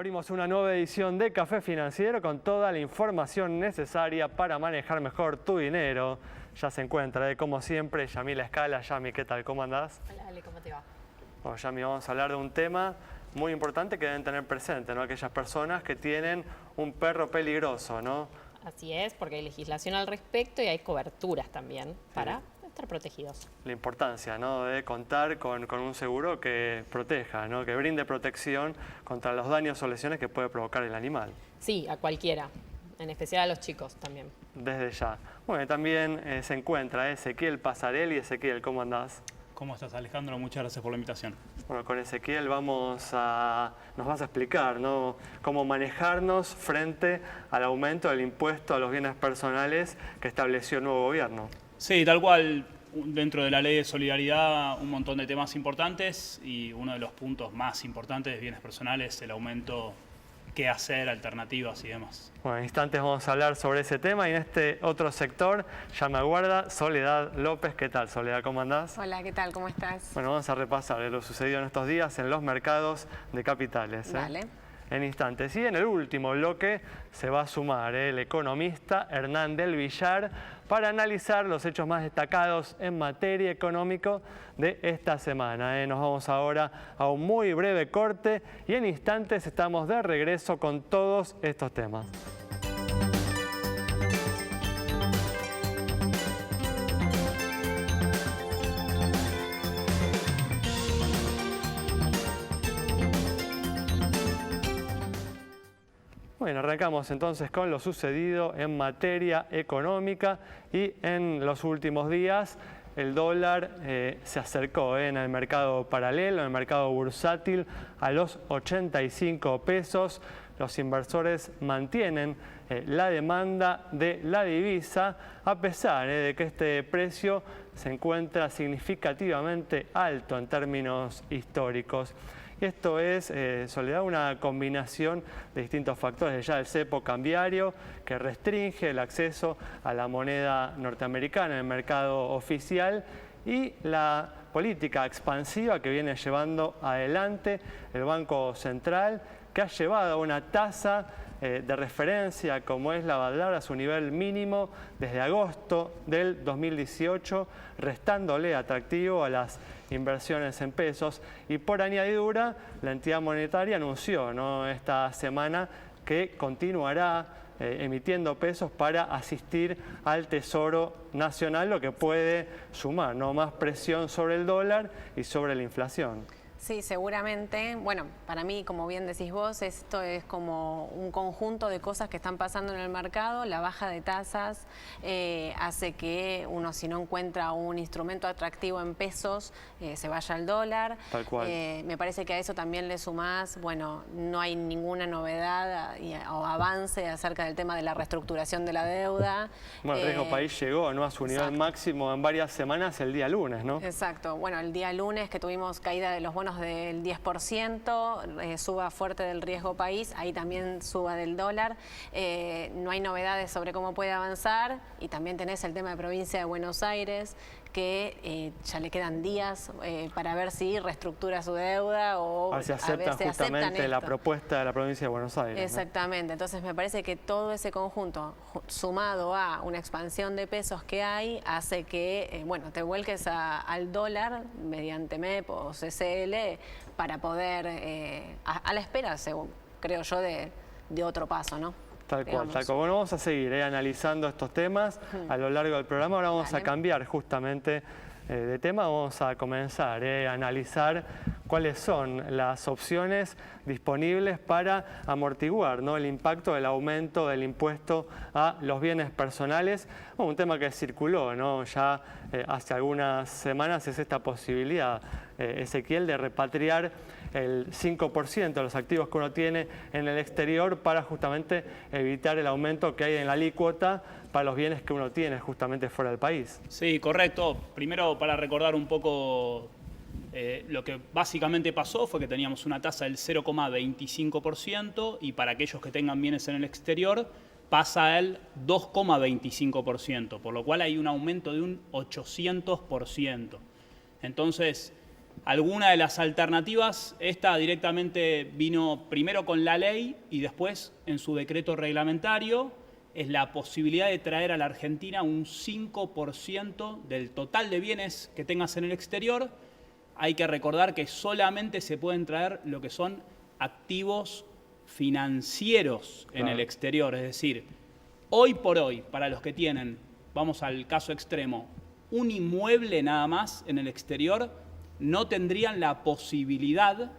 Abrimos una nueva edición de Café Financiero con toda la información necesaria para manejar mejor tu dinero. Ya se encuentra, como siempre, Yamila Escala. Yami, ¿qué tal? ¿Cómo andás? Hola, Ale, ¿cómo te va? Bueno, Yami, vamos a hablar de un tema muy importante que deben tener presente, ¿no? Aquellas personas que tienen un perro peligroso, ¿no? Así es, porque hay legislación al respecto y hay coberturas también para estar protegidos. La importancia, ¿no?, de contar con un seguro que proteja, ¿no?, que brinde protección contra los daños o lesiones que puede provocar el animal. Sí, a cualquiera, en especial a los chicos también. Desde ya. Bueno, también se encuentra Ezequiel Pasarelli. Ezequiel, ¿cómo andás? ¿Cómo estás, Alejandro? Muchas gracias por la invitación. Bueno, con Ezequiel nos vas a explicar, ¿no?, cómo manejarnos frente al aumento del impuesto a los bienes personales que estableció el nuevo gobierno. Sí, tal cual, dentro de la ley de solidaridad, un montón de temas importantes y uno de los puntos más importantes de bienes personales, el aumento, qué hacer, alternativas y demás. Bueno, en instantes vamos a hablar sobre ese tema y en este otro sector ya me aguarda Soledad López. ¿Qué tal, Soledad? ¿Cómo andás? Hola, ¿qué tal? ¿Cómo estás? Bueno, vamos a repasar lo sucedido en estos días en los mercados de capitales. Dale. En instantes. Y en el último bloque se va a sumar el economista Hernán del Villar para analizar los hechos más destacados en materia económica de esta semana. Nos vamos ahora a un muy breve corte y en instantes estamos de regreso con todos estos temas. Bueno, arrancamos entonces con lo sucedido en materia económica y en los últimos días el dólar se acercó en el mercado paralelo, en el mercado bursátil, a los 85 pesos. Los inversores mantienen la demanda de la divisa a pesar de que este precio se encuentra significativamente alto en términos históricos. Esto es, Soledad, una combinación de distintos factores, ya el cepo cambiario que restringe el acceso a la moneda norteamericana en el mercado oficial y la política expansiva que viene llevando adelante el Banco Central, que ha llevado a una tasa de referencia como es la Badlar a su nivel mínimo desde agosto del 2018, restándole atractivo a las inversiones en pesos. Y por añadidura, la entidad monetaria anunció, ¿no?, esta semana que continuará emitiendo pesos para asistir al Tesoro Nacional, lo que puede sumar, ¿no?, más presión sobre el dólar y sobre la inflación. Sí, seguramente. Bueno, para mí, como bien decís vos, esto es como un conjunto de cosas que están pasando en el mercado. La baja de tasas hace que uno, si no encuentra un instrumento atractivo en pesos, se vaya al dólar. Tal cual. Me parece que a eso también le sumás, bueno, no hay ninguna novedad o avance acerca del tema de la reestructuración de la deuda. Bueno, el riesgo país llegó, ¿no?, a su nivel máximo en varias semanas el día lunes, ¿no? Exacto. Bueno, el día lunes que tuvimos caída de los bonos del 10%, suba fuerte del riesgo país, ahí también suba del dólar. No hay novedades sobre cómo puede avanzar y también tenés el tema de provincia de Buenos Aires, que ya le quedan días para ver si reestructura su deuda o a ver si aceptan justamente la propuesta de la provincia de Buenos Aires. Exactamente, ¿no? Entonces me parece que todo ese conjunto, sumado a una expansión de pesos que hay, hace que bueno, te vuelques al dólar mediante MEP o CCL para poder, a la espera, según, creo yo, de otro paso, ¿no? Tal cual, tal cual. Bueno, vamos a seguir analizando estos temas a lo largo del programa. Ahora vamos a cambiar justamente de tema. Vamos a comenzar a analizar cuáles son las opciones disponibles para amortiguar, ¿no?, el impacto del aumento del impuesto a los bienes personales. Bueno, un tema que circuló, ¿no?, ya hace algunas semanas es esta posibilidad, Ezequiel, de repatriar el 5% de los activos que uno tiene en el exterior para justamente evitar el aumento que hay en la alícuota para los bienes que uno tiene justamente fuera del país. Sí, correcto. Primero, para recordar un poco lo que básicamente pasó fue que teníamos una tasa del 0,25% y para aquellos que tengan bienes en el exterior pasa al 2,25%, por lo cual hay un aumento de un 800%. Entonces, Alguna de las alternativas, esta directamente vino primero con la ley y después en su decreto reglamentario, es la posibilidad de traer a la Argentina un 5% del total de bienes que tengas en el exterior. Hay que recordar que solamente se pueden traer lo que son activos financieros en el exterior, es decir, hoy por hoy, para los que tienen, vamos al caso extremo, un inmueble nada más en el exterior, no tendrían la posibilidad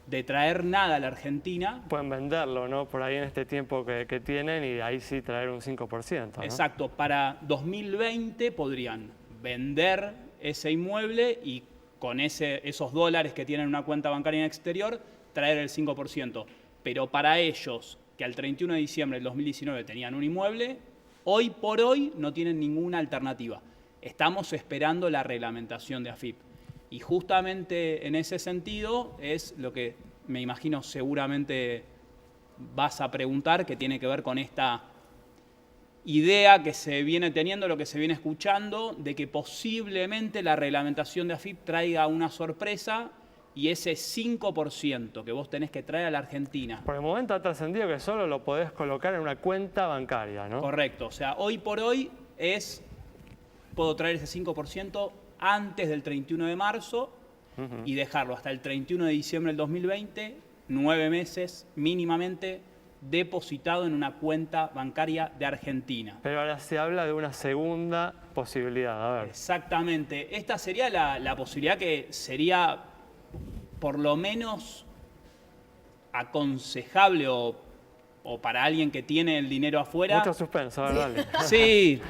de traer nada a la Argentina. Pueden venderlo, ¿no? Por ahí en este tiempo que tienen y ahí sí traer un 5%, ¿no? Exacto, para 2020 podrían vender ese inmueble y con esos dólares que tienen en una cuenta bancaria en el exterior, traer el 5%. Pero para ellos, que al 31 de diciembre del 2019 tenían un inmueble, hoy por hoy no tienen ninguna alternativa. Estamos esperando la reglamentación de AFIP. Y justamente en ese sentido es lo que me imagino seguramente vas a preguntar, que tiene que ver con esta idea que se viene teniendo, lo que se viene escuchando, de que posiblemente la reglamentación de AFIP traiga una sorpresa y ese 5% que vos tenés que traer a la Argentina. Por el momento ha trascendido que solo lo podés colocar en una cuenta bancaria, ¿no? Correcto, o sea, hoy por hoy puedo traer ese 5% antes del 31 de marzo y dejarlo hasta el 31 de diciembre del 2020, 9 meses mínimamente, depositado en una cuenta bancaria de Argentina. Pero ahora se habla de una segunda posibilidad, a ver. Exactamente. Esta sería la posibilidad que sería por lo menos aconsejable o para alguien que tiene el dinero afuera. Mucho suspenso, a ver, dale. Sí,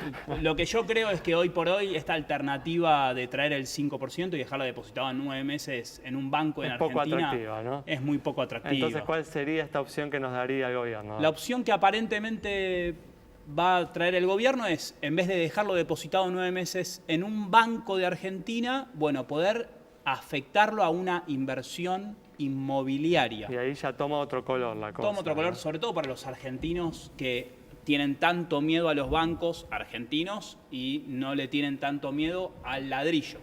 lo que yo creo es que hoy por hoy esta alternativa de traer el 5% y dejarlo depositado en 9 meses en un banco en Argentina poco atractiva, ¿no? Es muy poco atractiva. Entonces, ¿cuál sería esta opción que nos daría el gobierno? La opción que aparentemente va a traer el gobierno es, en vez de dejarlo depositado 9 meses en un banco de Argentina, bueno, poder afectarlo a una inversión inmobiliaria. Y ahí ya toma otro color la cosa. Toma otro color, ¿no? sobre todo para los argentinos que tienen tanto miedo a los bancos argentinos y no le tienen tanto miedo al ladrillo.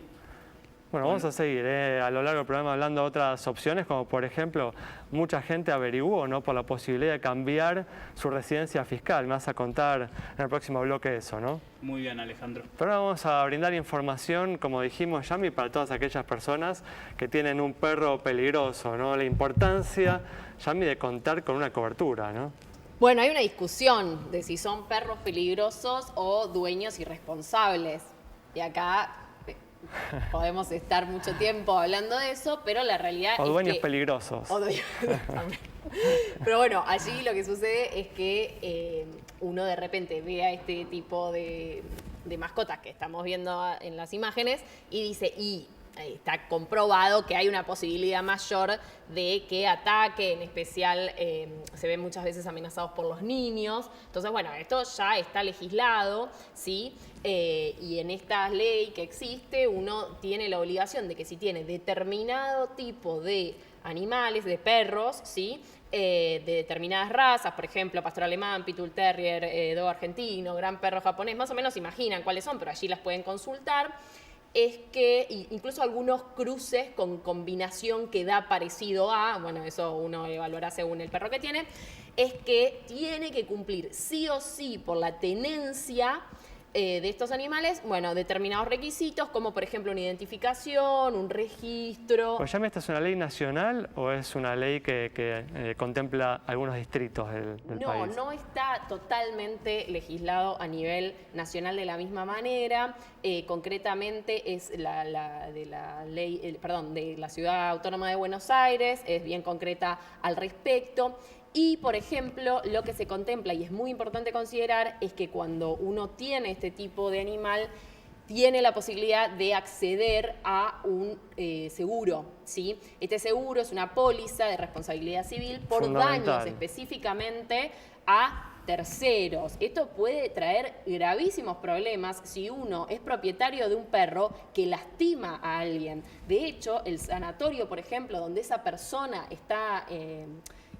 Bueno, vamos a seguir a lo largo del programa hablando de otras opciones, como por ejemplo, mucha gente averiguó, ¿no?, por la posibilidad de cambiar su residencia fiscal. Me vas a contar en el próximo bloque eso, ¿no? Muy bien, Alejandro. Pero ahora vamos a brindar información, como dijimos, Yami, para todas aquellas personas que tienen un perro peligroso, ¿no? La importancia, Yami, de contar con una cobertura, ¿no? Bueno, hay una discusión de si son perros peligrosos o dueños irresponsables. Y acá podemos estar mucho tiempo hablando de eso, pero la realidad es que... O dueños peligrosos. También. Pero bueno, allí lo que sucede es que uno de repente ve a este tipo de mascotas que estamos viendo en las imágenes y dice, está comprobado que hay una posibilidad mayor de que ataque, en especial se ven muchas veces amenazados por los niños. Entonces, bueno, esto ya está legislado, ¿sí? Y en esta ley que existe, uno tiene la obligación de que si tiene determinado tipo de animales, de perros, ¿sí?, de determinadas razas, por ejemplo, pastor alemán, pitbull terrier, dogo argentino, gran perro japonés, más o menos imaginan cuáles son, pero allí las pueden consultar. Es que incluso algunos cruces con combinación que da parecido a, bueno, eso uno evaluará según el perro que tiene, es que tiene que cumplir sí o sí por la tenencia de estos animales, bueno, determinados requisitos, como por ejemplo una identificación, un registro. Pues ya, ¿esta es una ley nacional o es una ley que contempla algunos distritos del país? No está totalmente legislado a nivel nacional de la misma manera. Concretamente es de la ley, de la Ciudad Autónoma de Buenos Aires, es bien concreta al respecto. Y, por ejemplo, lo que se contempla, y es muy importante considerar, es que cuando uno tiene este tipo de animal, tiene la posibilidad de acceder a un seguro, ¿sí? Este seguro es una póliza de responsabilidad civil por daños específicamente a terceros. Esto puede traer gravísimos problemas si uno es propietario de un perro que lastima a alguien. De hecho, el sanatorio, por ejemplo, donde esa persona está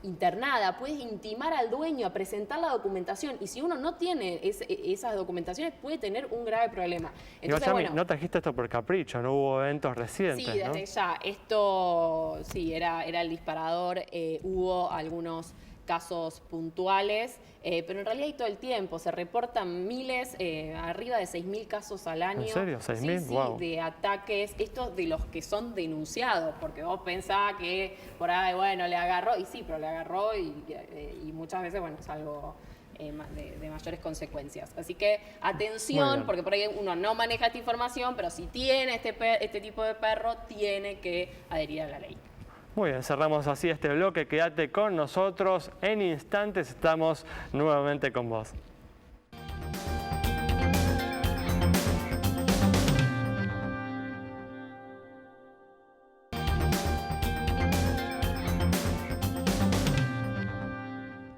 internada, puedes intimar al dueño a presentar la documentación, y si uno no tiene esas documentaciones puede tener un grave problema. Entonces, Yami, no trajiste esto por capricho, no hubo eventos recientes, sí, desde ya, esto sí, era el disparador, hubo algunos casos puntuales, pero en realidad hay todo el tiempo, se reportan miles, arriba de 6.000 casos al año. ¿En serio? ¿6.000? Sí, Wow. de ataques, estos de los que son denunciados, porque vos pensás que por ahí, bueno, le agarró, y sí, pero le agarró y muchas veces, bueno, es algo de mayores consecuencias. Así que atención, porque por ahí uno no maneja esta información, pero si tiene este tipo de perro, tiene que adherir a la ley. Muy bien, cerramos así este bloque. Quédate con nosotros. En instantes estamos nuevamente con vos.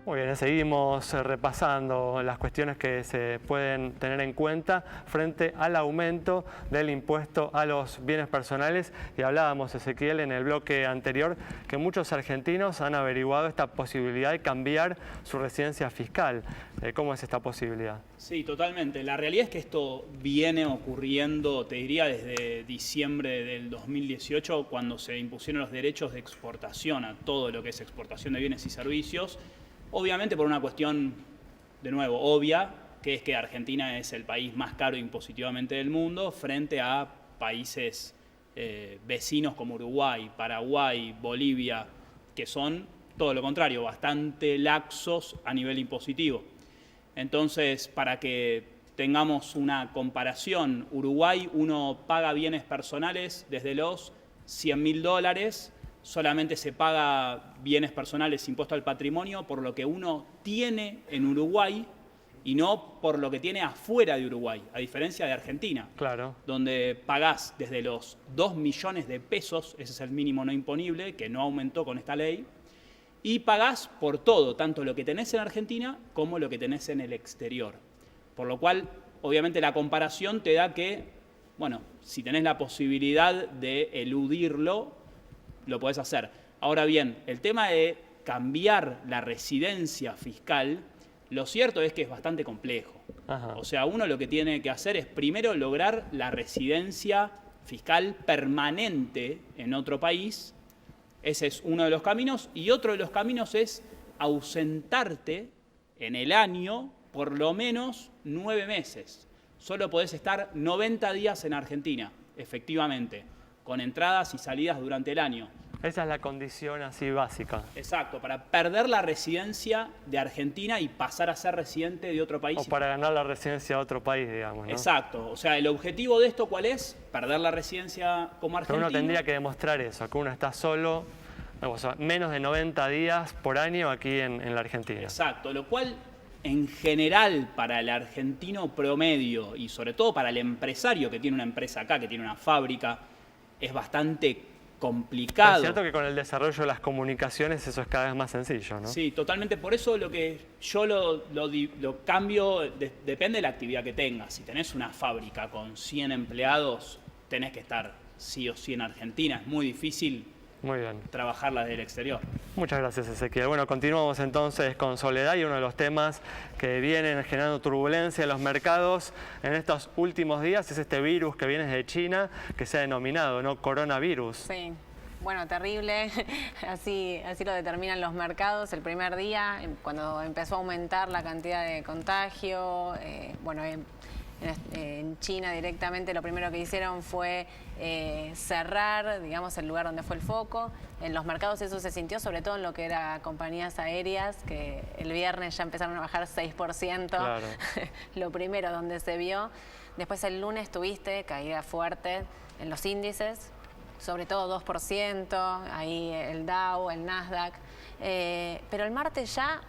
Muy bien, seguimos repasando las cuestiones que se pueden tener en cuenta frente al aumento del impuesto a los bienes personales. Y hablábamos, Ezequiel, en el bloque anterior, que muchos argentinos han averiguado esta posibilidad de cambiar su residencia fiscal. ¿Cómo es esta posibilidad? Sí, totalmente. La realidad es que esto viene ocurriendo, te diría, desde diciembre del 2018, cuando se impusieron los derechos de exportación a todo lo que es exportación de bienes y servicios. Obviamente por una cuestión, de nuevo, obvia, que es que Argentina es el país más caro impositivamente del mundo frente a países vecinos como Uruguay, Paraguay, Bolivia, que son todo lo contrario, bastante laxos a nivel impositivo. Entonces, para que tengamos una comparación, Uruguay uno paga bienes personales desde los $100.000, solamente se paga bienes personales, impuesto al patrimonio, por lo que uno tiene en Uruguay y no por lo que tiene afuera de Uruguay, a diferencia de Argentina, Claro. donde pagás desde los 2 millones de pesos, ese es el mínimo no imponible, que no aumentó con esta ley, y pagás por todo, tanto lo que tenés en Argentina como lo que tenés en el exterior. Por lo cual, obviamente, la comparación te da que, bueno, si tenés la posibilidad de eludirlo, lo podés hacer. Ahora bien, el tema de cambiar la residencia fiscal, lo cierto es que es bastante complejo. Ajá. O sea, uno lo que tiene que hacer es primero lograr la residencia fiscal permanente en otro país. Ese es uno de los caminos. Y otro de los caminos es ausentarte en el año por lo menos 9 meses. Solo podés estar 90 días en Argentina, efectivamente, con entradas y salidas durante el año. Esa es la condición así básica. Exacto, para perder la residencia de Argentina y pasar a ser residente de otro país. O para ganar la residencia de otro país, digamos, ¿no? Exacto, o sea, el objetivo de esto, ¿cuál es? Perder la residencia como Pero argentino. uno tendría que demostrar eso, que uno está solo, o sea, menos de 90 días por año aquí en la Argentina. Exacto, lo cual en general para el argentino promedio y sobre todo para el empresario que tiene una empresa acá, que tiene una fábrica, es bastante complicado. Es cierto que con el desarrollo de las comunicaciones eso es cada vez más sencillo, ¿no? Sí, totalmente. Por eso lo que yo lo cambio, depende de la actividad que tengas. Si tenés una fábrica con 100 empleados, tenés que estar sí o sí en Argentina. Es muy difícil Muy bien. trabajarla desde el exterior. Muchas gracias, Ezequiel. Bueno, continuamos entonces con Soledad y uno de los temas que vienen generando turbulencia en los mercados en estos últimos días es este virus que viene de China, que se ha denominado, ¿no?, coronavirus. Sí, bueno, terrible. Así lo determinan los mercados el primer día, cuando empezó a aumentar la cantidad de contagio. Bueno, en China directamente lo primero que hicieron fue cerrar, digamos, el lugar donde fue el foco. En los mercados eso se sintió, sobre todo en lo que era compañías aéreas, que el viernes ya empezaron a bajar 6%, Claro. lo primero donde se vio. Después el lunes tuviste caída fuerte en los índices, sobre todo 2%, ahí el Dow, el Nasdaq, pero el martes ya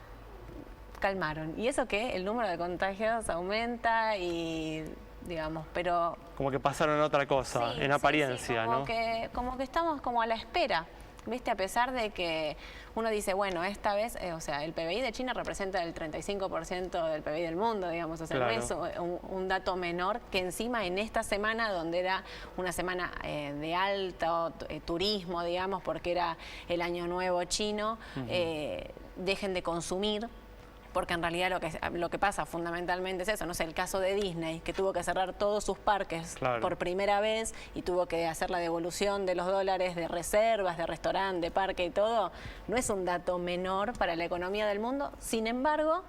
calmaron. Y eso que el número de contagios aumenta y, digamos, pero... Como que pasaron otra cosa, sí, en apariencia, como ¿no? como que estamos como a la espera ¿Viste? A pesar de que uno dice, bueno, esta vez, o sea, el PBI de China representa el 35% del PBI del mundo, digamos, o sea, Claro. no es un dato menor, que encima en esta semana, donde era una semana de alto turismo, digamos, porque era el Año Nuevo chino, dejen de consumir. Porque en realidad lo que pasa fundamentalmente es eso, no sé, el caso de Disney, que tuvo que cerrar todos sus parques Claro. por primera vez y tuvo que hacer la devolución de los dólares de reservas, de restaurante, de parque y todo, no es un dato menor para la economía del mundo. Sin embargo...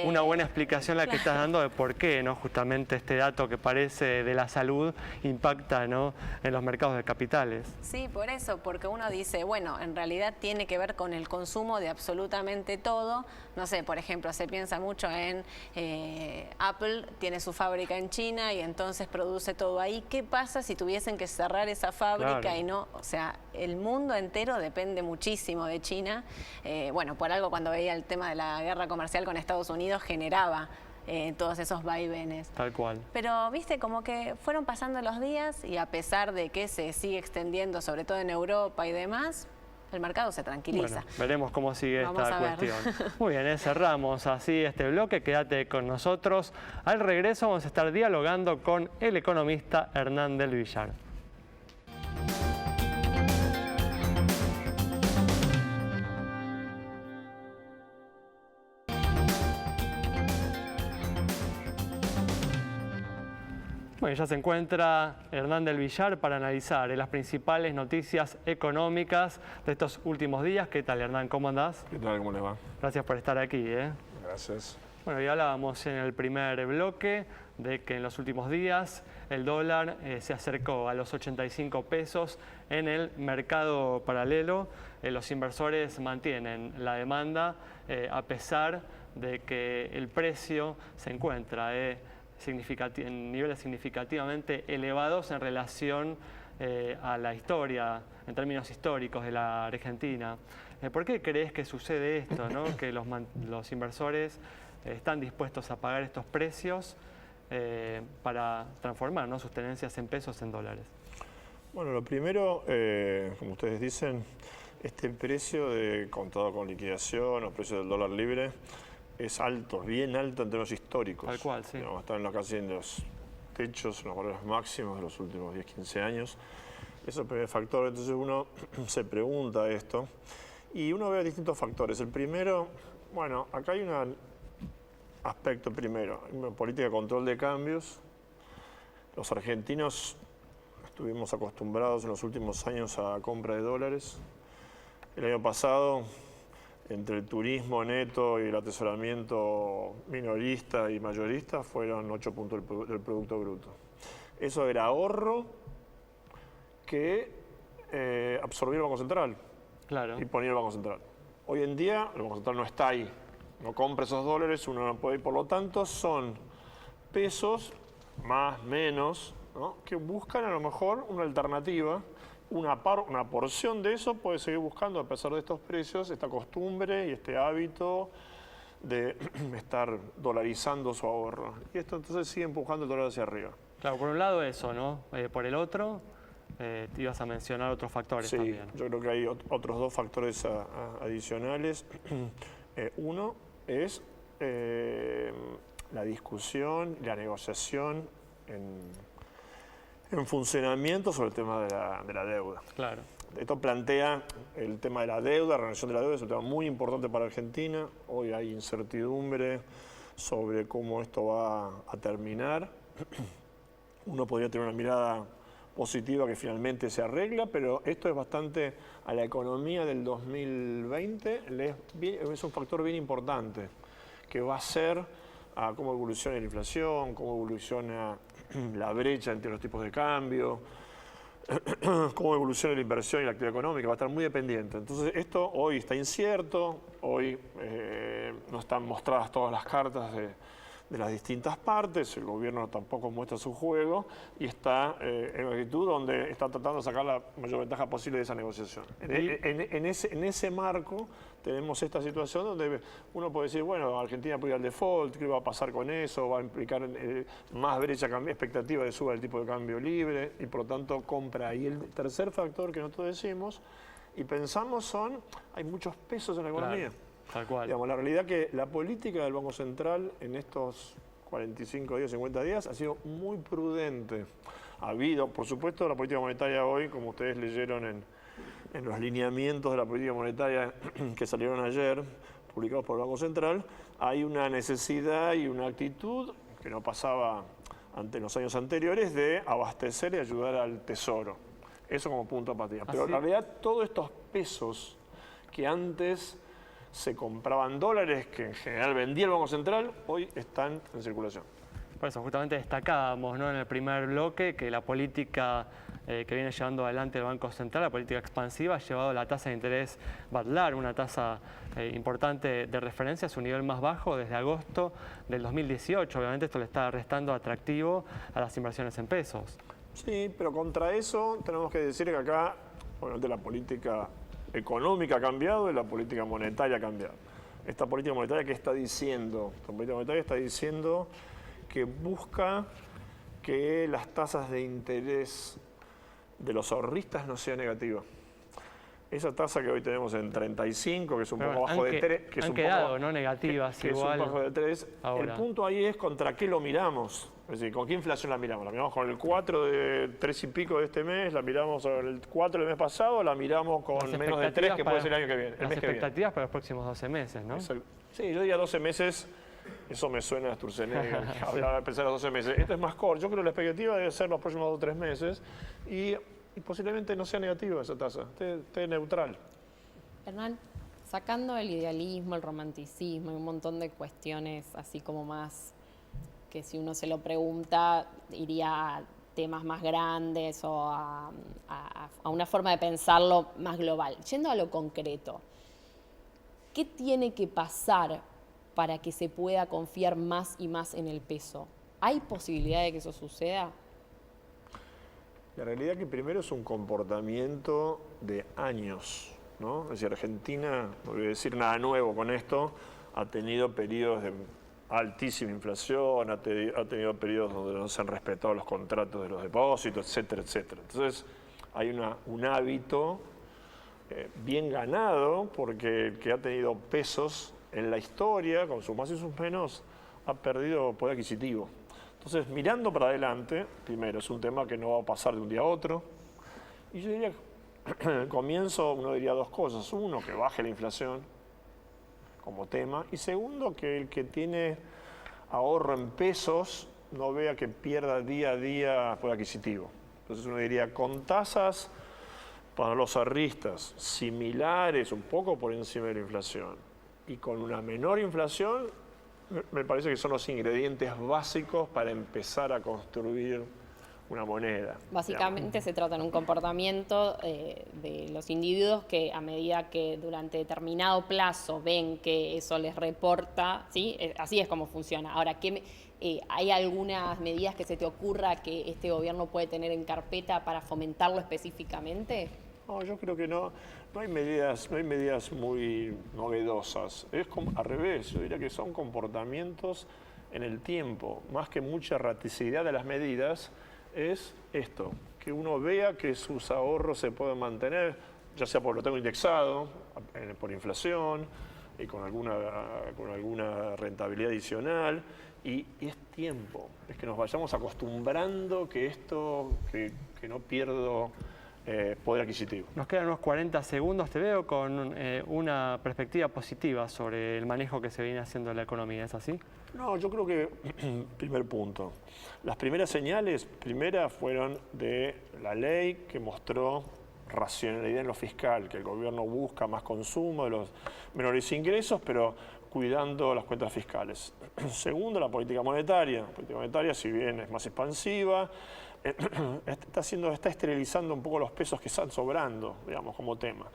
Una buena explicación la que estás dando de por qué, ¿no? Justamente este dato que parece de la salud impacta, ¿no?, en los mercados de capitales. Sí, por eso, porque uno dice, bueno, en realidad tiene que ver con el consumo de absolutamente todo. No sé, por ejemplo, se piensa mucho en Apple tiene su fábrica en China y entonces produce todo ahí. ¿Qué pasa si tuviesen que cerrar esa fábrica? Claro. Y no? O sea, el mundo entero depende muchísimo de China. Bueno, por algo cuando veía el tema de la guerra comercial con Estados Unidos generaba todos esos vaivenes. Tal cual. Pero, viste, como que fueron pasando los días y a pesar de que se sigue extendiendo, sobre todo en Europa y demás, el mercado se tranquiliza. Bueno, veremos cómo sigue Vamos esta a ver. cuestión. Muy bien, cerramos así este bloque. Quédate con nosotros. Al regreso vamos a estar dialogando con el economista Hernán del Villar. Bueno, ya se encuentra Hernán del Villar para analizar las principales noticias económicas de estos últimos días. ¿Qué tal, Hernán? ¿Cómo andás? ¿Qué tal? ¿Cómo les va? Gracias por estar aquí. Gracias. Bueno, ya hablábamos en el primer bloque de que en los últimos días el dólar se acercó a los 85 pesos en el mercado paralelo. Los inversores mantienen la demanda a pesar de que el precio se encuentra en niveles significativamente elevados en relación a la historia, en términos históricos de la Argentina. ¿Por qué crees que sucede esto, ¿no? Que los inversores están dispuestos a pagar estos precios para transformar, ¿no?, sus tenencias en pesos en dólares? Bueno, lo primero, como ustedes dicen, este precio de contado con liquidación o precio del dólar libre es alto, bien alto en términos históricos. Tal cual, sí. Digamos, están casi en los techos, en los valores máximos de los últimos 10, 15 años. Eso es el primer factor. Entonces uno se pregunta esto y uno ve distintos factores. El primero, bueno, acá hay un aspecto primero, una política de control de cambios. Los argentinos estuvimos acostumbrados en los últimos años a compra de dólares. El año pasado, entre el turismo neto y el atesoramiento minorista y mayorista, fueron 8 puntos del Producto Bruto. Eso era ahorro que absorbía el Banco Central. Claro. Y ponía el Banco Central. Hoy en día el Banco Central no está ahí, no compra esos dólares, uno no puede ir, por lo tanto son pesos más, menos, ¿no?, que buscan a lo mejor una alternativa, una porción de eso puede seguir buscando, a pesar de estos precios, esta costumbre y este hábito de estar dolarizando su ahorro. Y esto entonces sigue empujando el dólar hacia arriba. Claro, por un lado eso, ¿no? Por el otro, te ibas a mencionar otros factores Sí, también. yo creo que hay otros dos factores adicionales. Uno es la discusión, la negociación en funcionamiento sobre el tema de la deuda. Claro. Esto plantea el tema de la deuda, la relación de la deuda, es un tema muy importante para Argentina. Hoy hay incertidumbre sobre cómo esto va a terminar. Uno podría tener una mirada positiva que finalmente se arregla, pero esto es bastante a la economía del 2020, es un factor bien importante que va a ser a cómo evoluciona la inflación, cómo evoluciona la brecha entre los tipos de cambio, cómo evoluciona la inversión y la actividad económica, va a estar muy dependiente. Entonces esto hoy está incierto, hoy no están mostradas todas las cartas de las distintas partes, el gobierno tampoco muestra su juego y está en una actitud donde está tratando de sacar la mayor ventaja posible de esa negociación. En ese marco tenemos esta situación donde uno puede decir, bueno, Argentina puede ir al default, ¿qué va a pasar con eso? Va a implicar más brecha, expectativa de suba del tipo de cambio libre y por lo tanto compra. Y el tercer factor que nosotros decimos y pensamos hay muchos pesos en la economía. Claro, tal cual. Digamos, la realidad que la política del Banco Central en estos 45 días, 50 días, ha sido muy prudente. Ha habido, por supuesto, la política monetaria hoy, como ustedes leyeron en los lineamientos de la política monetaria que salieron ayer, publicados por el Banco Central, hay una necesidad y una actitud que no pasaba ante los años anteriores de abastecer y ayudar al tesoro. Eso como punto de partida. Pero en realidad todos estos pesos que antes se compraban dólares, que en general vendía el Banco Central, hoy están en circulación. Por eso justamente destacábamos, ¿no?, en el primer bloque que la política que viene llevando adelante el Banco Central, la política expansiva, ha llevado la tasa de interés Badlar, una tasa importante de referencia, a su nivel más bajo desde agosto del 2018. Obviamente esto le está restando atractivo a las inversiones en pesos. Sí, pero contra eso tenemos que decir que acá, obviamente, la política económica ha cambiado y la política monetaria ha cambiado. Esta política monetaria, ¿qué está diciendo? Esta política monetaria está diciendo que busca que las tasas de interés de los ahorristas no sean negativas. Esa tasa que hoy tenemos en 35, que es un poco bajo de 3, que es un quedado, ¿no?, negativas, que igual. Es un bajo de 3. El punto ahí es contra qué lo miramos. Es decir, ¿con qué inflación la miramos? ¿La miramos con el 4 de 3 y pico de este mes? ¿La miramos con el 4 del mes pasado? ¿O la miramos con menos de 3 que puede ser el año que viene? Las expectativas para los próximos 12 meses, ¿no? Sí, yo diría 12 meses. Eso me suena a Sturzenegger, que hablaba de pensar los 12 meses. Esto es más corto. Yo creo que la expectativa debe ser los próximos 2 o 3 meses y posiblemente no sea negativa esa tasa, esté neutral. Hernán, sacando el idealismo, el romanticismo y un montón de cuestiones así como más que si uno se lo pregunta iría a temas más grandes o a una forma de pensarlo más global. Yendo a lo concreto, ¿qué tiene que pasar para que se pueda confiar más y más en el peso? ¿Hay posibilidad de que eso suceda? La realidad que primero es un comportamiento de años, ¿no? Es decir, Argentina, no voy a decir nada nuevo con esto, ha tenido periodos de altísima inflación, ha tenido periodos donde no se han respetado los contratos de los depósitos, etcétera, etcétera. Entonces, hay un hábito bien ganado porque el que ha tenido pesos en la historia, con sus más y sus menos, ha perdido poder adquisitivo. Entonces, mirando para adelante, primero, es un tema que no va a pasar de un día a otro. Y yo diría, al comienzo uno diría dos cosas. Uno, que baje la inflación como tema. Y segundo, que el que tiene ahorro en pesos no vea que pierda día a día poder adquisitivo. Entonces uno diría, con tasas para los ahorristas similares, un poco por encima de la inflación, y con una menor inflación, me parece que son los ingredientes básicos para empezar a construir una moneda. Básicamente se trata de un comportamiento de los individuos que a medida que durante determinado plazo ven que eso les reporta, ¿sí? Así es como funciona. Ahora, ¿hay algunas medidas que se te ocurra que este gobierno puede tener en carpeta para fomentarlo específicamente? No, yo creo que no hay medidas muy novedosas. Es como, al revés, yo diría que son comportamientos en el tiempo. Más que mucha erraticidad de las medidas, es esto, que uno vea que sus ahorros se pueden mantener, ya sea porque lo tengo indexado, por inflación, y con alguna rentabilidad adicional, y es tiempo. Es que nos vayamos acostumbrando que no pierdo poder adquisitivo. Nos quedan unos 40 segundos. Te veo con una perspectiva positiva sobre el manejo que se viene haciendo de la economía. ¿Es así? No, yo creo que, primer punto, las primeras señales, fueron de la ley que mostró racionalidad en lo fiscal, que el gobierno busca más consumo de los menores ingresos, pero cuidando las cuentas fiscales. Segundo, la política monetaria. La política monetaria, si bien es más expansiva, está esterilizando un poco los pesos que están sobrando, digamos, como tema.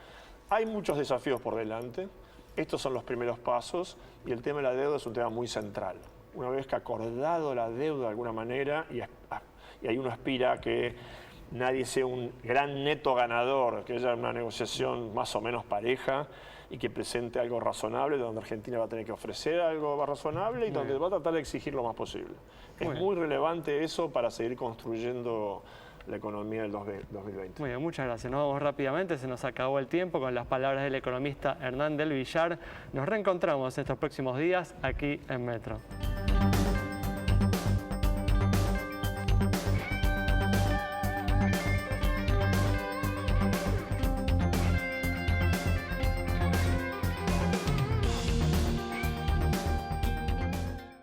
Hay muchos desafíos por delante. Estos son los primeros pasos y el tema de la deuda es un tema muy central. Una vez que acordado la deuda de alguna manera y ahí uno aspira a que nadie sea un gran neto ganador, que haya una negociación más o menos pareja y que presente algo razonable, donde Argentina va a tener que ofrecer algo más razonable y donde va a tratar de exigir lo más posible. Es muy relevante eso para seguir construyendo la economía del 2020. Muy bien, muchas gracias. Nos vamos rápidamente, se nos acabó el tiempo con las palabras del economista Hernán del Villar. Nos reencontramos estos próximos días aquí en Metro.